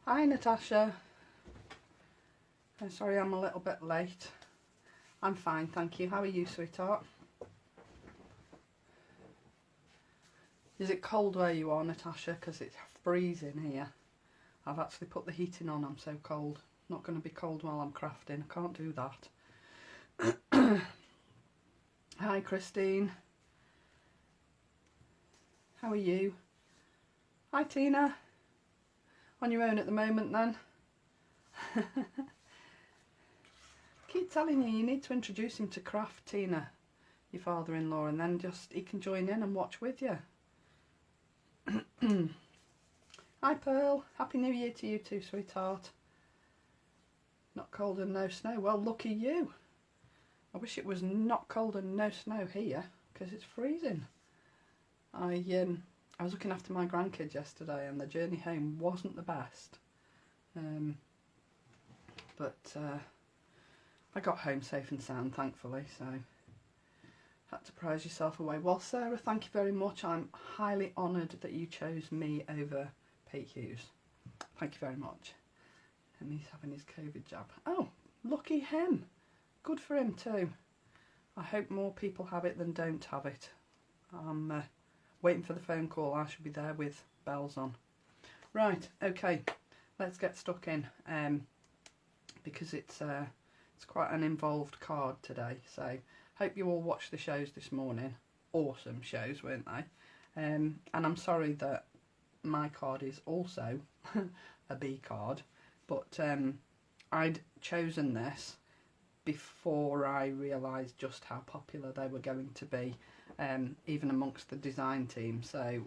Hi Natasha. I'm sorry I'm a little bit late. I'm fine, thank you. How are you, sweetheart? Is it cold where you are, Natasha? Because it's freezing here. I've actually put the heating on, I'm so cold. Not going to be cold while I'm crafting, I can't do that. Hi Christine. How are you? Hi Tina. On your own at the moment then? Keep telling you need to introduce him to craft, Tina, your father-in-law, and then just he can join in and watch with you. Hi Pearl, Happy New Year to you too, sweetheart. Not cold and no snow. Well, lucky you. I wish it was not cold and no snow here because it's freezing. I was looking after my grandkids yesterday and the journey home wasn't the best. But I got home safe and sound, thankfully, so had to prize yourself away. Well, Sarah, thank you very much. I'm highly honoured that you chose me over Pete Hughes. Thank you very much. And he's having his COVID jab. Oh, lucky him. Good for him too. I hope more people have it than don't have it. I'm waiting for the phone call. I should be there with bells on. Right, okay, let's get stuck in. Because it's quite an involved card today. So hope you all watched the shows this morning. Awesome shows, weren't they? And I'm sorry that my card is also a B card, but I'd chosen this before I realised just how popular they were going to be, even amongst the design team. So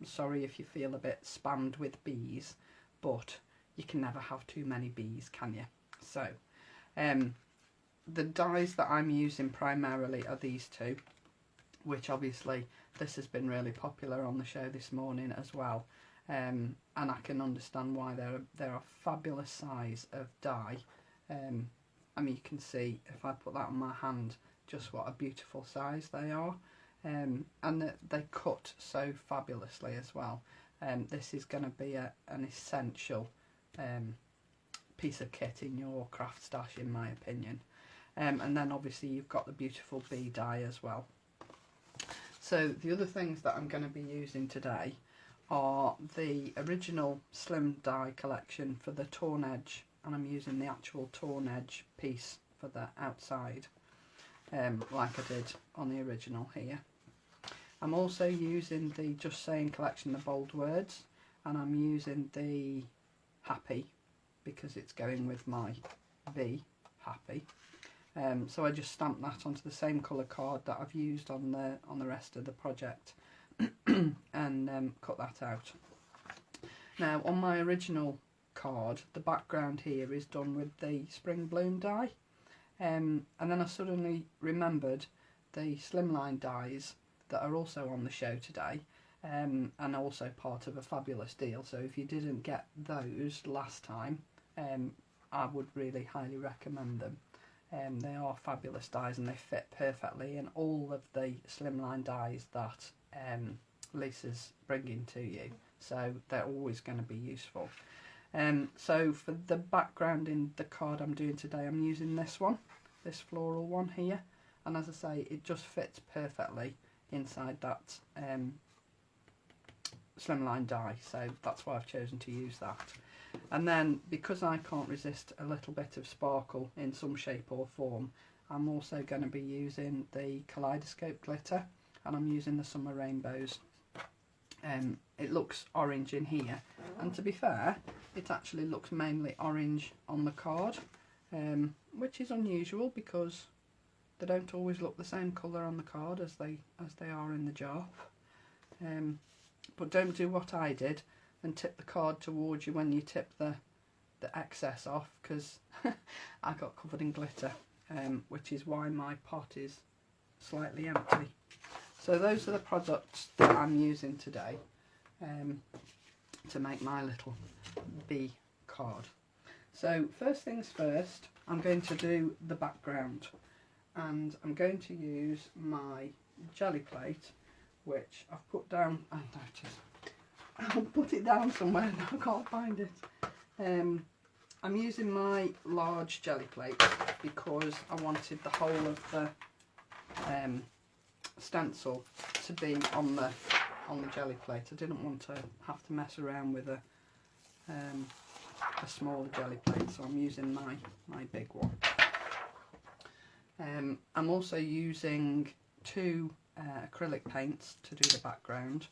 sorry if you feel a bit spammed with B's, but you can never have too many B's, can you? So the dies that I'm using primarily are these two, which obviously this has been really popular on the show this morning as well, and I can understand why they're a fabulous size of die. I mean, you can see if I put that on my hand just what a beautiful size they are, and they cut so fabulously as well. This is going to be an essential piece of kit in your craft stash, in my opinion. And then obviously you've got the beautiful B die as well. So the other things that I'm going to be using today are the original Slim die collection for the torn edge, and I'm using the actual torn edge piece for the outside, like I did on the original here. I'm also using the Just Saying collection, the bold words, and I'm using the Happy because it's going with my B, Happy. So I just stamped that onto the same colour card that I've used on the rest of the project and cut that out. Now on my original card, the background here is done with the Spring Bloom die, and then I suddenly remembered the Slimline dies that are also on the show today, and also part of a fabulous deal. So if you didn't get those last time, I would really highly recommend them. They are fabulous dies and they fit perfectly in all of the Slimline dies that Lisa's bringing to you, so they're always going to be useful. So for the background in the card I'm doing today, I'm using this one, this floral one here, and as I say, it just fits perfectly inside that Slimline die, so that's why I've chosen to use that. And then because I can't resist a little bit of sparkle in some shape or form, I'm also going to be using the Kaleidoscope glitter, and I'm using the Summer Rainbows. It looks orange in here, and to be fair, it actually looks mainly orange on the card, which is unusual because they don't always look the same colour on the card as they are in the jar. But don't do what I did and tip the card towards you when you tip the excess off, because I got covered in glitter, which is why my pot is slightly empty. So those are the products that I'm using today to make my little B card. So first things first, I'm going to do the background, and I'm going to use my jelly plate, which I've put down. Oh, there it is. I'll put it down somewhere and I can't find it. I'm using my large jelly plate because I wanted the whole of the stencil to be on the jelly plate. I didn't want to have to mess around with a smaller jelly plate, so I'm using my big one. I'm also using 2 acrylic paints to do the background,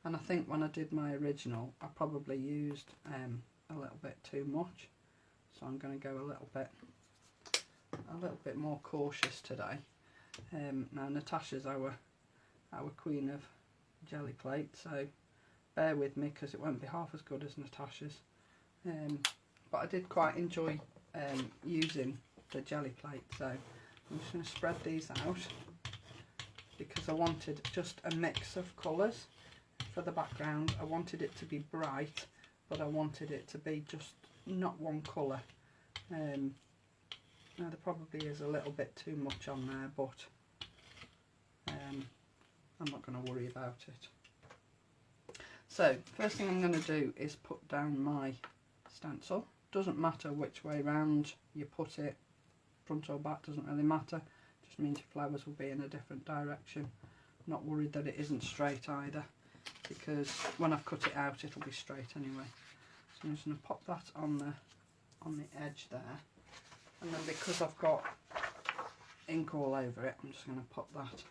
and I think when I did my original I probably used a little bit too much, so I'm going to go a little bit more cautious today. Now Natasha's our queen of jelly plate, so bear with me because it won't be half as good as Natasha's, but I did quite enjoy using the jelly plate. So I'm just going to spread these out because I wanted just a mix of colours for the background. I wanted it to be bright, but I wanted it to be just not one colour. Now there probably is a little bit too much on there, but I'm not going to worry about it. So first thing I'm going to do is put down my stencil. Doesn't matter which way round you put it, front or back, doesn't really matter. Just means your flowers will be in a different direction. Not worried that it isn't straight either, because when I've cut it out it'll be straight anyway. So I'm just going to pop that on the edge there, and then because I've got ink all over it, I'm just going to pop that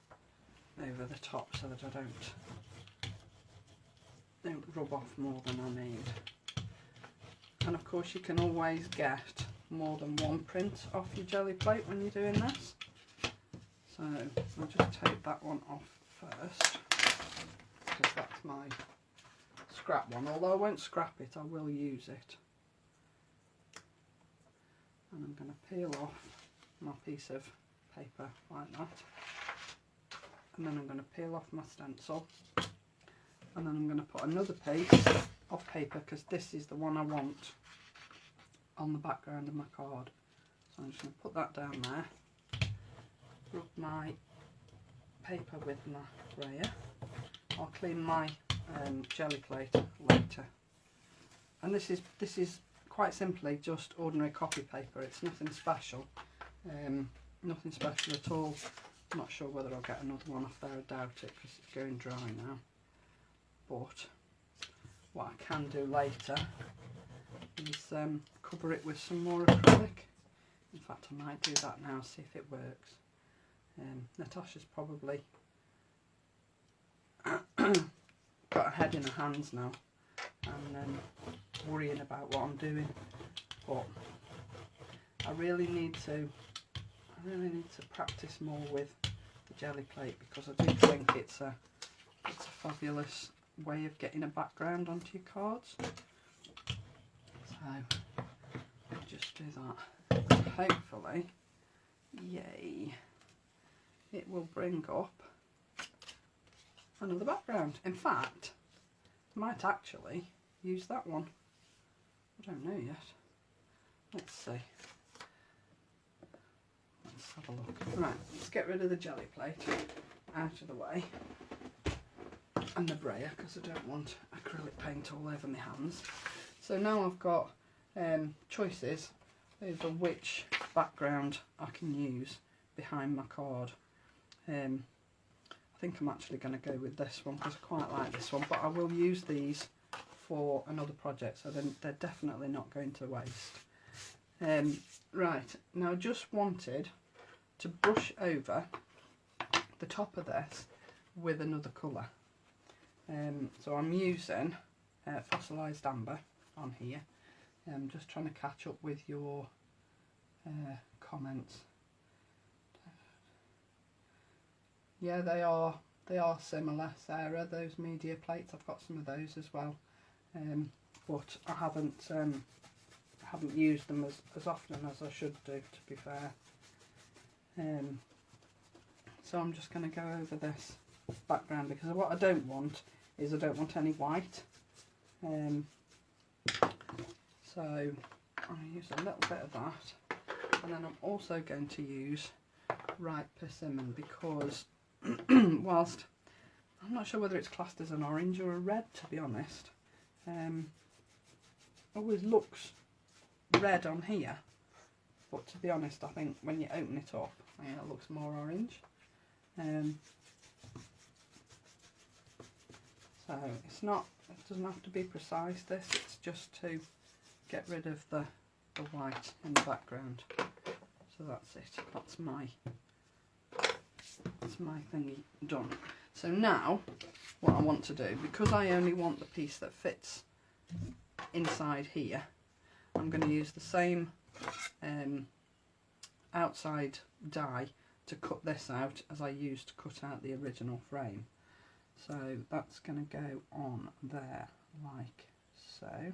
over the top so that I don't rub off more than I need. And of course you can always get more than one print off your jelly plate when you're doing this. So I'll just take that one off first, because that's my scrap one. Although I won't scrap it, I will use it. And I'm going to peel off my piece of paper like that. And then I'm going to peel off my stencil. And then I'm going to put another piece of paper, because this is the one I want on the background of my card. So I'm just going to put that down there. Rub my paper with my brayer. I'll clean my jelly plate later. And this is quite simply just ordinary copy paper. It's nothing special. Nothing special at all. I'm not sure whether I'll get another one off there. I doubt it because it's going dry now. But what I can do later is cover it with some more acrylic. In fact, I might do that now, see if it works. Natasha's probably got her head in her hands now and worrying about what I'm doing, but I really need to practice more with the jelly plate, because I do think it's a fabulous way of getting a background onto your cards. So I'll just do that. Hopefully, yay, it will bring up another background. In fact, I might actually use that one. I don't know yet. Let's see. Let's have a look. Right, let's get rid of the jelly plate out of the way, and the brayer, because I don't want acrylic paint all over my hands. So now I've got choices over which background I can use behind my card. I think I'm actually going to go with this one because I quite like this one, but I will use these for another project, so they're definitely not going to waste. Right, now I just wanted to brush over the top of this with another colour. So I'm using fossilised amber on here. I'm just trying to catch up with your comments. Yeah, they are similar, Sarah, those media plates. I've got some of those as well, but I haven't used them as often as I should do, to be fair. So I'm just going to go over this background, because what I don't want is I don't want any white. So I'll use a little bit of that, and then I'm also going to use ripe persimmon, because whilst I'm not sure whether it's classed as an orange or a red, to be honest, always looks red on here, but to be honest, I think when you open it up, it looks more orange. So it's not, it doesn't have to be precise this, it's just to get rid of the white in the background. So that's it, that's my thingy done. So now what I want to do, because I only want the piece that fits inside here, I'm going to use the same outside die to cut this out as I used to cut out the original frame. So that's going to go on there like so.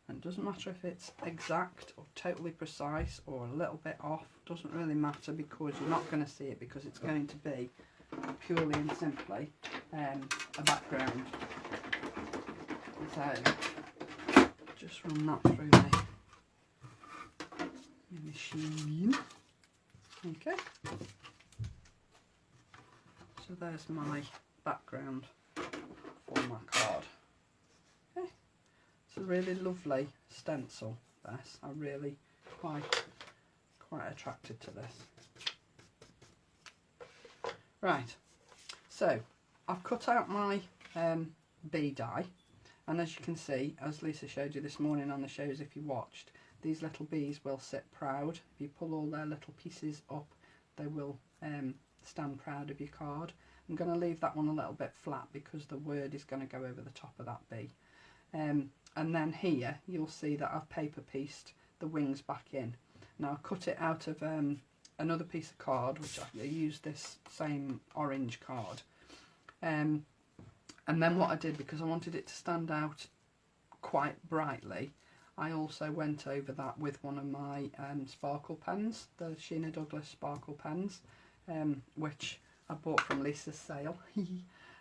And it doesn't matter if it's exact or totally precise or a little bit off, doesn't really matter, because you're not going to see it, because it's going to be purely and simply a background. So just run that through my machine. Okay. So there's my background for my card. Okay. It's a really lovely stencil, this. I'm really quite attracted to this. Right, so I've cut out my bee die, and as you can see, as Lisa showed you this morning on the shows if you watched, these little bees will sit proud. If you pull all their little pieces up, they will stand proud of your card. I'm going to leave that one a little bit flat because the word is going to go over the top of that bee. And then here you'll see that I've paper pieced the wings back in. Now I cut it out of another piece of card, which I used this same orange card. And then what I did, because I wanted it to stand out quite brightly, I also went over that with one of my sparkle pens, the Sheena Douglas sparkle pens, which I bought from Lisa's sale.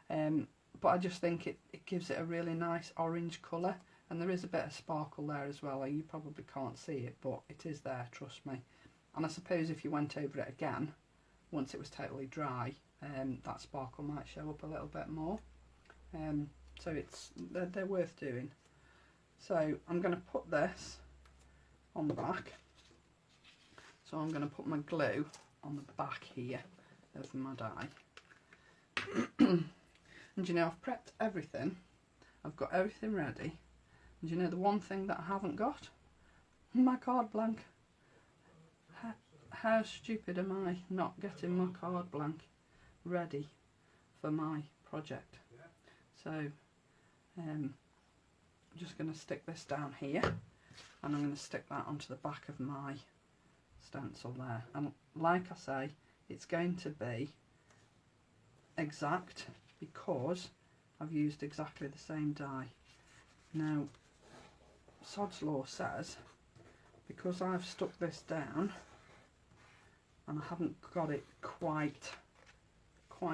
But I just think it gives it a really nice orange colour, and there is a bit of sparkle there as well. You probably can't see it, but it is there, trust me. And I suppose if you went over it again, once it was totally dry, that sparkle might show up a little bit more. So they're worth doing. So I'm going to put this on the back. So I'm going to put my glue on the back here of my die. And you know, I've prepped everything. I've got everything ready. And you know the one thing that I haven't got? My card blank. How stupid am I not getting my card blank ready for my project? So I'm just going to stick this down here, and I'm going to stick that onto the back of my stencil there. And like I say, it's going to be exact because I've used exactly the same die. Now Sod's Law says, because I've stuck this down and I haven't got it quite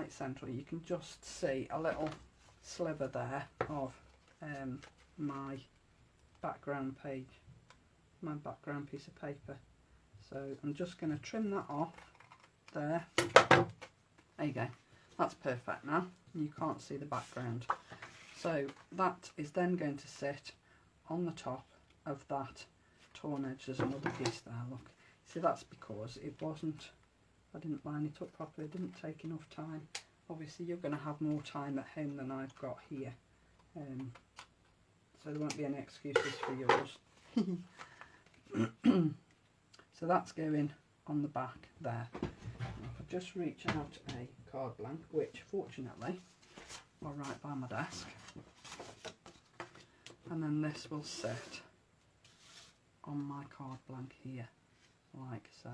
central, you can just see a little sliver there of my background page, my background piece of paper. So I'm just going to trim that off there. There you go. That's perfect now. You can't see the background. So that is then going to sit on the top of that torn edge. There's another piece there, look. See, that's because it wasn't, I didn't line it up properly, it didn't take enough time. Obviously you're going to have more time at home than I've got here. So there won't be any excuses for yours. So that's going on the back there. I'll just reach out a card blank, which fortunately are right by my desk. And then this will sit on my card blank here, like so.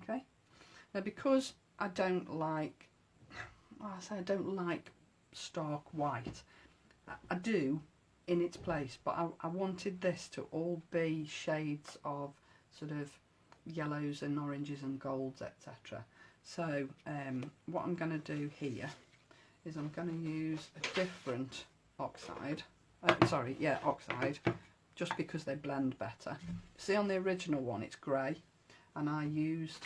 Okay. Now because I don't like, well, I say I don't like stark white. I do in its place, but I wanted this to all be shades of sort of yellows and oranges and golds, etc. So what I'm going to do here is I'm going to use a different oxide, oxide, just because they blend better. See, on the original one it's grey, and I used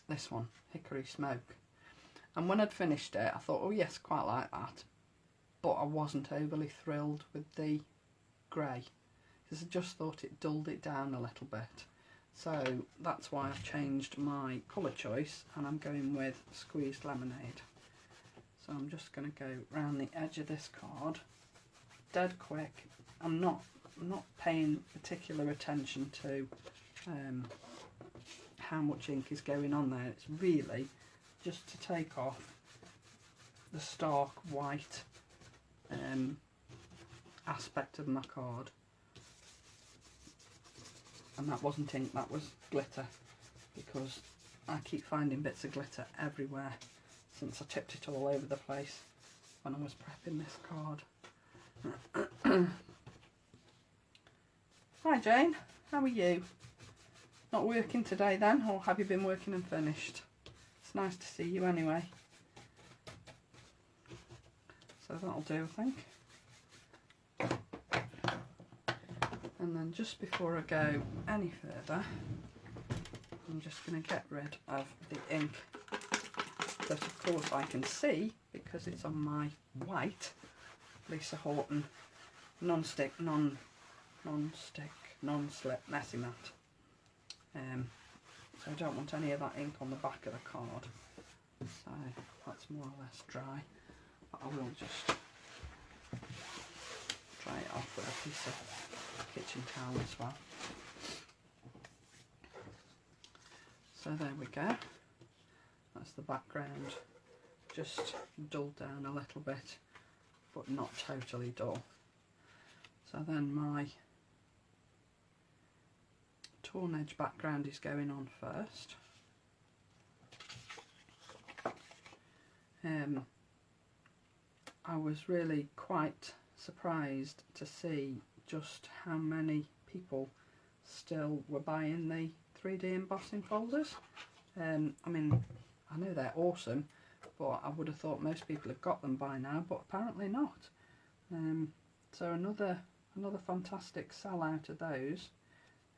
this one, Hickory Smoke. And when I'd finished it, I thought, oh yes, quite like that. but I wasn't overly thrilled with the grey because I just thought it dulled it down a little bit. So that's why I've changed my colour choice and I'm going with Squeezed Lemonade. So I'm just going to go round the edge of this card dead quick. I'm not paying particular attention to how much ink is going on there. It's really just to take off the stark white aspect of my card. And that wasn't ink, that was glitter, because I keep finding bits of glitter everywhere since I tipped it all over the place when I was prepping this card. Hi Jane, how are you? Not working today then, or have you been working and finished? It's nice to see you anyway. So that'll do, I think. And then just before I go any further, I'm just going to get rid of the ink that of course I can see because it's on my white Lisa Horton non-stick, non-slip messy mat. So I don't want any of that ink on the back of the card. So that's more or less dry. But I will just dry it off with a piece of kitchen towel as well. So there we go. That's the background, just dulled down a little bit, but not totally dull. So then my torn edge background is going on first. I was really quite surprised to see just how many people still were buying the 3D embossing folders. I mean, I know they're awesome, but I would have thought most people have got them by now, but apparently not. So another fantastic sell out of those,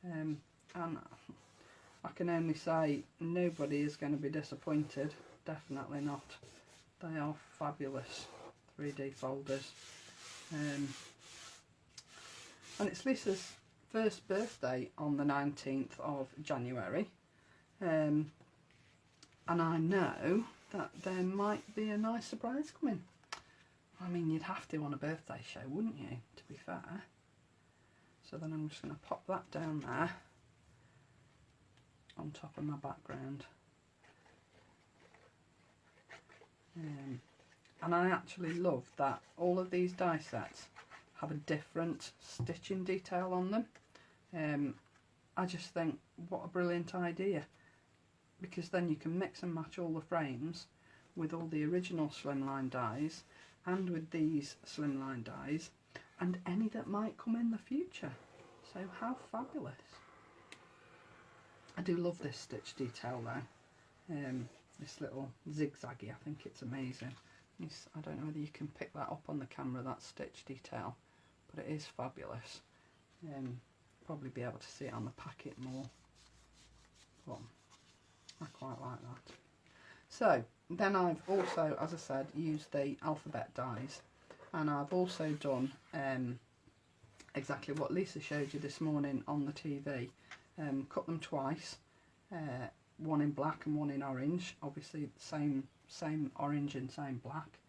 and I can only say nobody is going to be disappointed, definitely not. They are fabulous 3D folders, and it's Lisa's first birthday on the 19th of January, and I know that there might be a nice surprise coming. I mean, you'd have to on a birthday show, wouldn't you, to be fair? So then I'm just going to pop that down there on top of my background. And I actually love that all of these die sets have a different stitching detail on them. I just think what a brilliant idea, because then you can mix and match all the frames with all the original Slimline dies and with these Slimline dies and any that might come in the future. So how fabulous. I do love this stitch detail though. This little zigzaggy, I think it's amazing. I don't know whether you can pick that up on the camera, that stitch detail, but it is fabulous. Probably be able to see it on the packet more, but I quite like that. So then I've also, as I said, used the alphabet dies, and I've also done exactly what Lisa showed you this morning on the TV. Cut them twice, one in black and one in orange, obviously same orange and same black.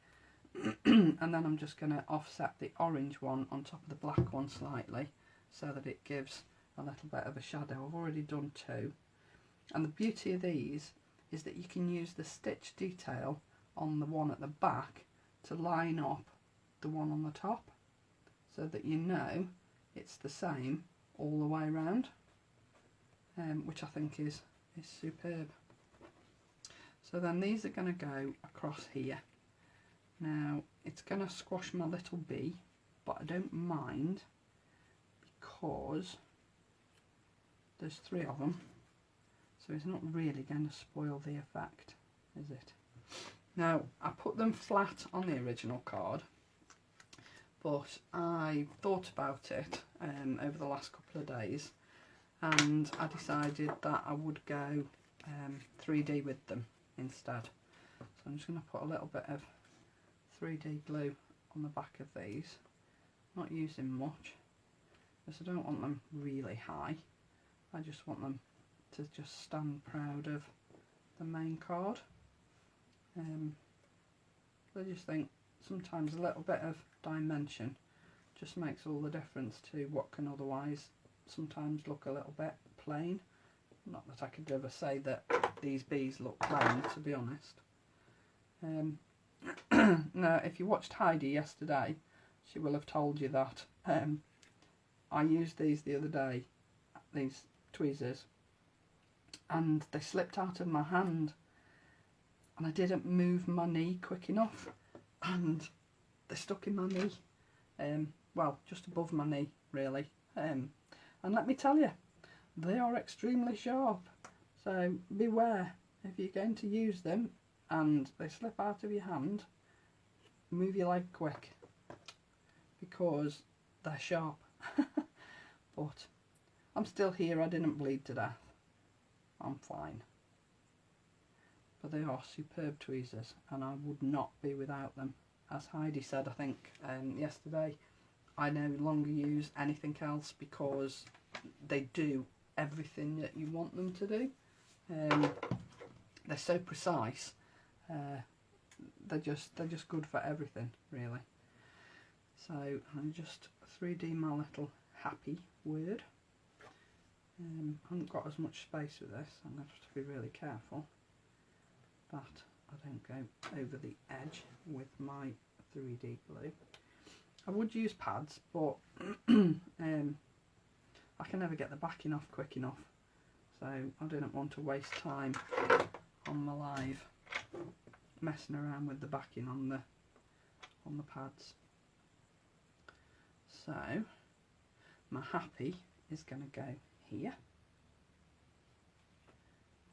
And then I'm just going to offset the orange one on top of the black one slightly so that it gives a little bit of a shadow. I've already done two, and the beauty of these is that you can use the stitch detail on the one at the back to line up the one on the top so that you know it's the same all the way around, which I think is superb. So then these are going to go across here. Now it's going to squash my little bee, but I don't mind because there's three of them, so it's not really going to spoil the effect, is it? Now I put them flat on the original card, but I thought about it over the last couple of days, and I decided that I would go 3D with them instead. So I'm just going to put a little bit of 3D glue on the back of these. Not using much, because I don't want them really high. I just want them to just stand proud of the main card. I just think sometimes a little bit of dimension just makes all the difference to what can otherwise sometimes look a little bit plain. Not that I could ever say that these bees look plain, to be honest. Now, if you watched Heidi yesterday, she will have told you that I used these the other day, these tweezers, and they slipped out of my hand, and I didn't move my knee quick enough, and they stuck in my knee, well, just above my knee really, and let me tell you, they are extremely sharp, so beware if you're going to use them and they slip out of your hand. Move your leg quick, because they're sharp. But I'm still here, I didn't bleed to death, I'm fine. But they are superb tweezers, and I would not be without them. As Heidi said, I think yesterday, I no longer use anything else because they do everything that you want them to do. They're so precise, they're just good for everything really. So I'm just 3D my little happy word. I haven't got as much space with this, I'm going to have to be really careful that I don't go over the edge with my 3D glue. I would use pads, but I can never get the backing off quick enough, so I didn't want to waste time on my live messing around with the backing on the pads. So my happy is going to go here,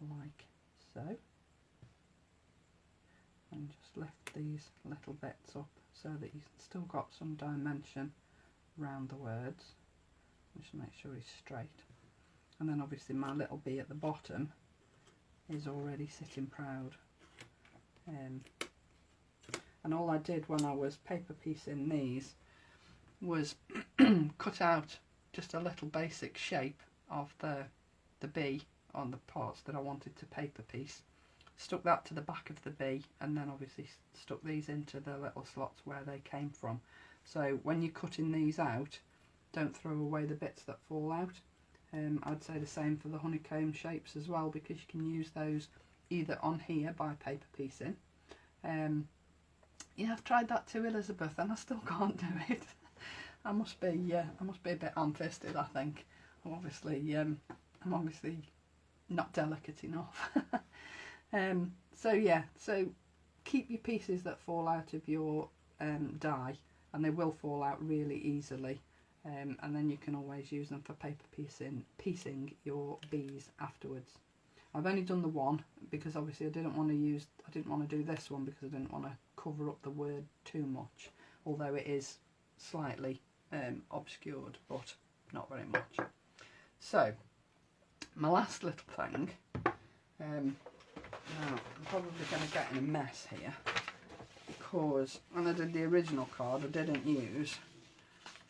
like so, and just lift these little bits up so that you've still got some dimension around the words. Just make sure he's straight, and then obviously my little bee at the bottom is already sitting proud. And all I did when I was paper piecing these was cut out just a little basic shape of the bee on the parts that I wanted to paper piece, stuck that to the back of the bee, and then obviously stuck these into the little slots where they came from. So when you're cutting these out, don't throw away the bits that fall out. I'd say the same for the honeycomb shapes as well, because you can use those either on here by paper piecing. Yeah, I've tried that too, Elizabeth, and I still can't do it. I must be a bit ham-fisted, I think. I'm obviously not delicate enough. So yeah, so keep your pieces that fall out of your die, and they will fall out really easily. And then you can always use them for paper piecing your bees afterwards. I've only done the one because obviously I didn't want to do this one because I didn't want to cover up the word too much, although it is slightly obscured, but not very much. So my last little thing, now I'm probably going to get in a mess here, because when I did the original card I didn't use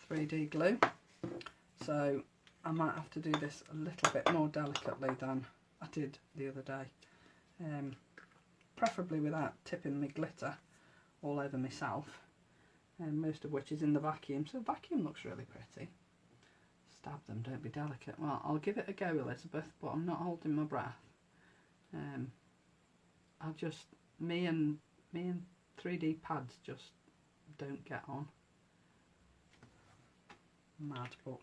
3D glue, so I might have to do this a little bit more delicately than I did the other day, preferably without tipping my glitter all over myself, most of which is in the vacuum, so the vacuum looks really pretty. Stab them, don't be delicate. Well, I'll give it a go, Elizabeth, but I'm not holding my breath. I'll just, me and 3D pads just don't get on. Mad, but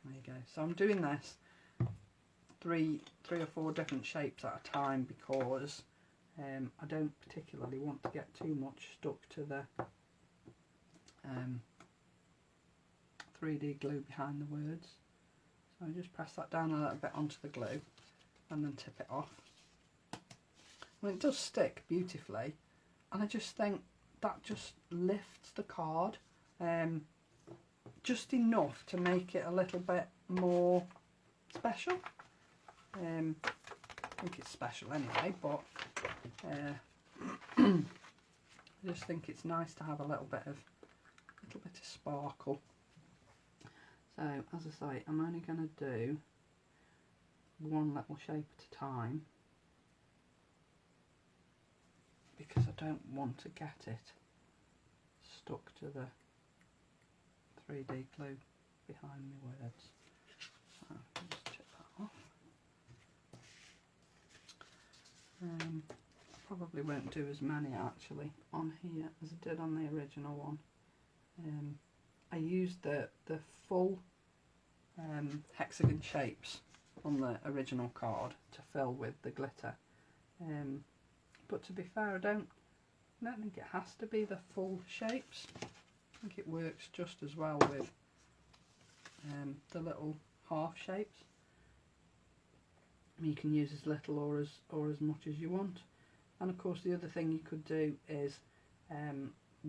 there you go. So I'm doing this three or four different shapes at a time, because I don't particularly want to get too much stuck to the 3D glue behind the words. So I just press that down a little bit onto the glue and then tip it off. Well, it does stick beautifully, and I just think that just lifts the card just enough to make it a little bit more special. I think it's special anyway, but I just think it's nice to have a little bit of little bit of sparkle. So as I say, I'm only going to do one little shape at a time because I don't want to get it stuck to the 3D glue behind my words. So I'll just chip that off. I probably won't do as many actually on here as I did on the original one. I used the full hexagon shapes on the original card to fill with the glitter, but to be fair, I don't think it has to be the full shapes. I think it works just as well with the little half shapes. You can use as little or as much as you want. And of course the other thing you could do is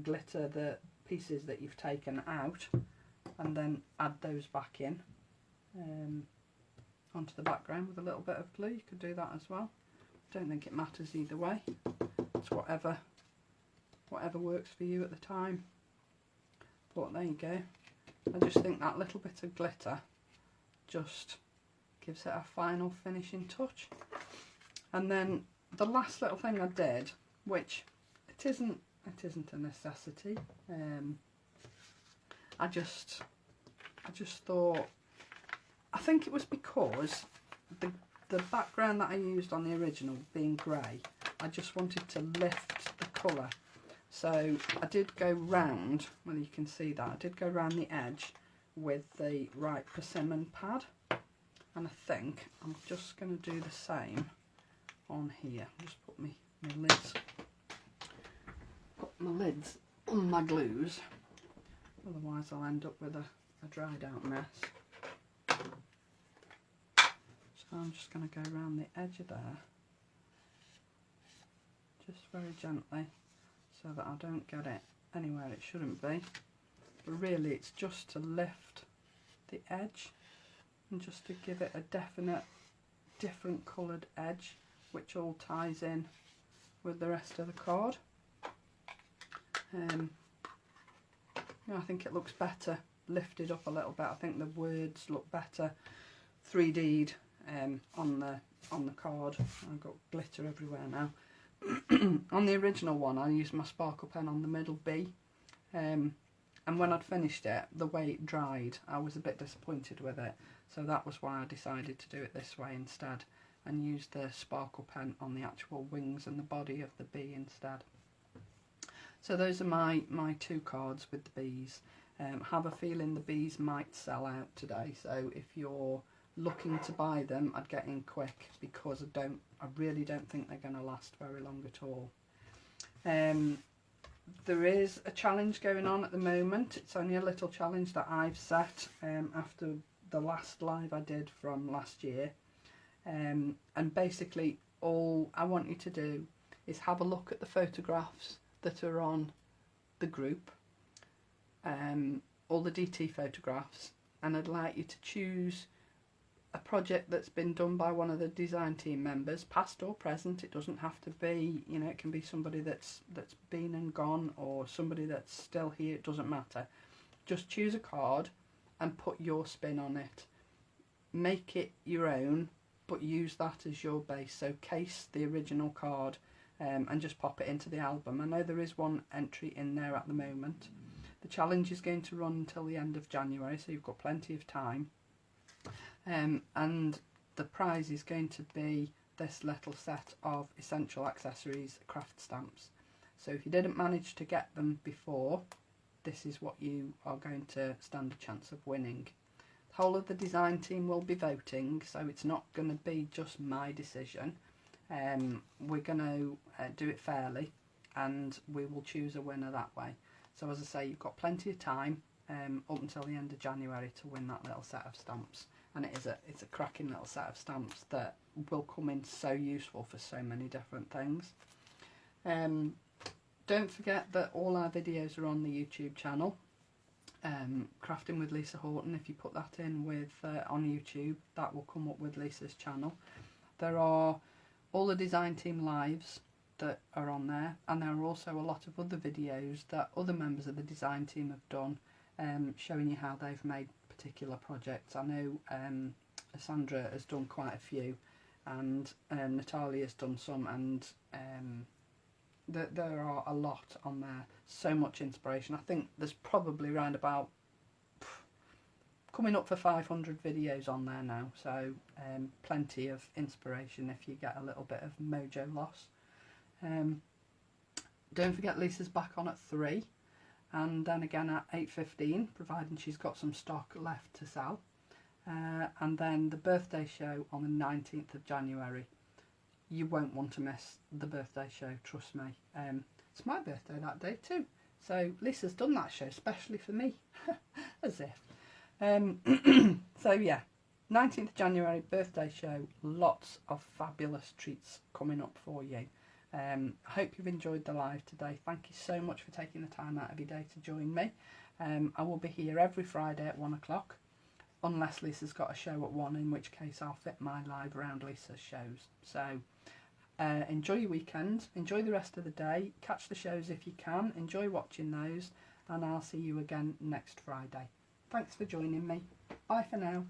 glitter the pieces that you've taken out and then add those back in onto the background with a little bit of glue. You could do that as well. Don't think it matters either way. It's whatever works for you at the time. But there you go. I just think that little bit of glitter just gives it a final finishing touch. And then the last little thing I did, which it isn't a necessity, I just thought, I think it was because the background that I used on the original being grey, I just wanted to lift the colour. So I did go round, well you can see that, I did go round the edge with the right persimmon pad. And I think I'm just going to do the same on here. Just put my lids on my glues, otherwise I'll end up with a dried out mess. So I'm just going to go around the edge of there, just very gently, so that I don't get it anywhere it shouldn't be. But really it's just to lift the edge and just to give it a definite different coloured edge, which all ties in with the rest of the card. I think it looks better lifted up a little bit. I think the words look better 3D'd on the card. I've got glitter everywhere now. On the original one I used my sparkle pen on the middle B, and when I'd finished it, the way it dried, I was a bit disappointed with it, so that was why I decided to do it this way instead and use the sparkle pen on the actual wings and the body of the bee instead. So those are my two cards with the bees. Have a feeling the bees might sell out today, so if you're looking to buy them, I'd get in quick because I really don't think they're going to last very long at all. There is a challenge going on at the moment. It's only a little challenge that I've set after the last live I did from last year, and basically all I want you to do is have a look at the photographs that are on the group, all the DT photographs, and I'd like you to choose a project that's been done by one of the design team members, past or present. It doesn't have to be, you know, it can be somebody that's been and gone, or somebody that's still here, it doesn't matter. Just choose a card and put your spin on it. Make it your own, but use that as your base. So case the original card and just pop it into the album. I know there is one entry in there at the moment. The challenge is going to run until the end of January, so you've got plenty of time. And the prize is going to be this little set of essential accessories craft stamps. So if you didn't manage to get them before, this is what you are going to stand a chance of winning. The whole of the design team will be voting, so it's not going to be just my decision. We're going to do it fairly, and we will choose a winner that way. So as I say, you've got plenty of time up until the end of January to win that little set of stamps. And it's a cracking little set of stamps that will come in so useful for so many different things. Don't forget that all our videos are on the YouTube channel. Crafting with Lisa Horton, if you put that in with on YouTube, that will come up with Lisa's channel. There are all the design team lives that are on there, and there are also a lot of other videos that other members of the design team have done, showing you how they've made particular projects. I know Sandra has done quite a few, and Natalia's done some, and there are a lot on there. So much inspiration. I think there's probably around about coming up for 500 videos on there now, so plenty of inspiration if you get a little bit of mojo loss. Don't forget Lisa's back on at 3, and then again at 8:15, providing she's got some stock left to sell. And then the birthday show on the 19th of January. You won't want to miss the birthday show, trust me. It's my birthday that day too, so Lisa's done that show especially for me. As if. So yeah, 19th January birthday show, lots of fabulous treats coming up for you. I hope you've enjoyed the live today. Thank you so much for taking the time out of your day to join me. I will be here every Friday at 1 o'clock, unless Lisa's got a show at 1, in which case I'll fit my live around Lisa's shows. So enjoy your weekend, enjoy the rest of the day, catch the shows if you can, enjoy watching those, and I'll see you again next Friday. Thanks for joining me. Bye for now.